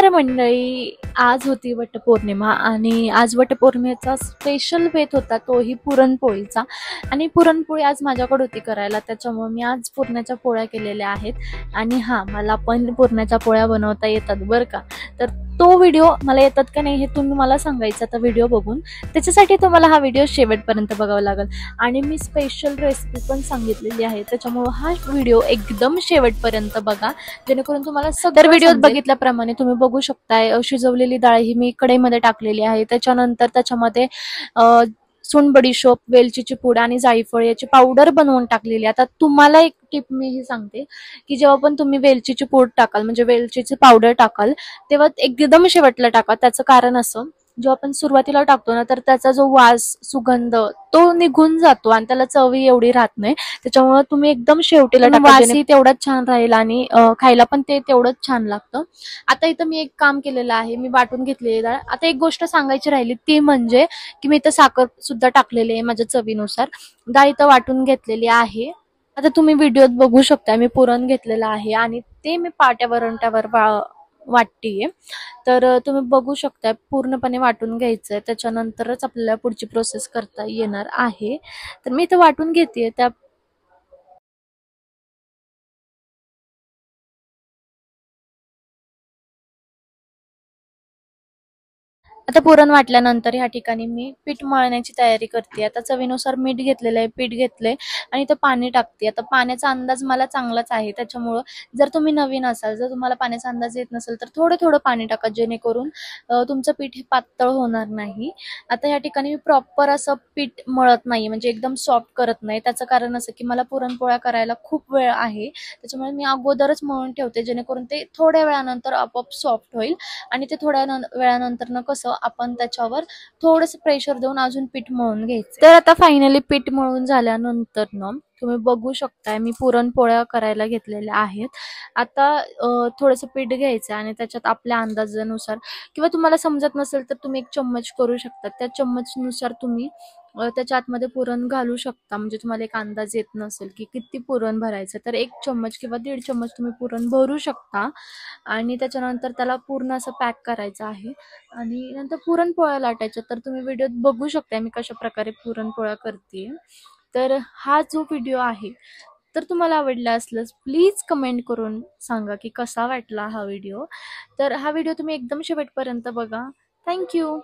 नमस्कार मंडळी, आज होती वटपौर्णिमा आणि आज वटपौर्णिमेचा स्पेशल बेत होता तोही पुरणपोळीचा. आणि पुरणपोळी आज माझ्याकडे होती करायला, त्याच्यामुळे मी आज पुरणाच्या पोळ्या केलेल्या आहेत. आणि हां, मला पण पुरणाच्या पोळ्या बनवता येतात बरं का. तर तो व्हिडिओ मला येतात का नाही हे तुम्ही मला सांगायचं आता व्हिडिओ बघून. त्याच्यासाठी तुम्हाला हा व्हिडिओ शेवटपर्यंत बघावा लागेल आणि मी स्पेशल रेसिपी पण सांगितलेली आहे, त्याच्यामुळे हा व्हिडिओ एकदम शेवटपर्यंत बघा जेणेकरून तुम्हाला सगळं व्हिडिओत बघितल्याप्रमाणे तुम्ही बघू शकताय. शिजवलेली डाळ ही मी कढईमध्ये टाकलेली आहे. त्याच्यानंतर त्याच्यामध्ये सुंठ, बडीशोप, वेलचीची पूड आणि जायफळ याची पावडर बनवून टाकलेली. आता तुम्हाला एक टिप मी ही सांगते की जेव्हा पण तुम्ही वेलचीची पूड टाकाल म्हणजे वेलचीची पावडर टाकाल तेव्हा एकदम शेवटला टाका. त्याचं कारण असं, जेव्हा आपण सुरुवातीला टाकतो ना तर त्याचा जो वास, सुगंध तो निघून जातो आणि त्याला चवी एवढी राहत नाही. त्याच्यामुळे तुम्ही एकदम शेवटीला टाका, वासही तेवढाच छान राहील आणि खायला पण ते तेवढंच छान लागतं. आता इथं मी एक काम केलेलं आहे, मी वाटून घेतलेली डाळ. आता एक गोष्ट सांगायची राहिली ती म्हणजे की मी इथं साखर सुद्धा टाकलेली आहे माझ्या चवीनुसार. डाळ इथं वाटून घेतलेली आहे. आता तुम्ही व्हिडिओत बघू शकता मी पुरण घेतलेलं आहे आणि ते मी पाट्यावर वाटतीये. तर तुम्ही बघू शकता पूर्णपणे वाटून घ्यायचंय, त्याच्यानंतरच आपल्याला पुढची प्रोसेस करता येणार आहे. तर मी इथे वाटून घेतेय. त्या आता पुरण वाटल्यानंतर ह्या ठिकाणी मी पीठ मळण्याची तयारी करते. आता चवीनुसार मीठ घेतलेलं आहे, पीठ घेतलंय आणि इथं पाणी टाकते. आता पाण्याचा अंदाज मला चांगलाच आहे, त्याच्यामुळं जर तुम्ही नवीन असाल, जर तुम्हाला पाण्याचा अंदाज येत नसेल तर थोडं थोडं पाणी टाका जेणेकरून तुमचं पीठ हे पातळ होणार नाही. आता ह्या ठिकाणी मी प्रॉपर असं पीठ मळत नाही, म्हणजे एकदम सॉफ्ट करत नाही. त्याचं कारण असं की मला पुरणपोळ्या करायला खूप वेळ आहे, त्याच्यामुळे मी अगोदरच मळून ठेवते जेणेकरून ते थोड्या वेळानंतर आपोआप सॉफ्ट होईल. आणि ते थोड्या वेळानंतर ना कसं आपण त्याच्यावर थोडंसं प्रेशर देऊन अजून पीठ मळून घ्यायचं. तर आता फायनली पीठ मळून झाल्यानंतर ना तुम्ही बघू शकताय मी पुरणपोळ्या करायला घेतलेल्या आहेत. आता थोडंसं पीठ घ्यायचं आणि त्याच्यात आपल्या अंदाजानुसार किंवा तुम्हाला समजत नसेल तर तुम्ही एक चम्मच करू शकता. त्या चम्मचनुसार तुम्ही त्याच्या आतमध्ये पुरण घालू शकता. म्हणजे तुम्हाला एक अंदाज येत नसेल की किती पुरण भरायचं तर 1 चम्मच किंवा 1.5 चम्मच तुम्ही पुरण भरू शकता. आणि त्याच्यानंतर त्याला पूर्ण असं पॅक करायचं आहे आणि नंतर पुरणपोळ्या लाटायच्या. तर तुम्ही व्हिडिओत बघू शकता मी कशा प्रकारे पुरणपोळ्या करते. तर हा जो व्हिडिओ आहे तर तुम्हाला आवडला असल्यास प्लीज कमेंट करून सांगा की कसा वाटला हा व्हिडिओ. तर हा व्हिडिओ तुम्ही एकदम शेवटपर्यंत बघा. थँक्यू.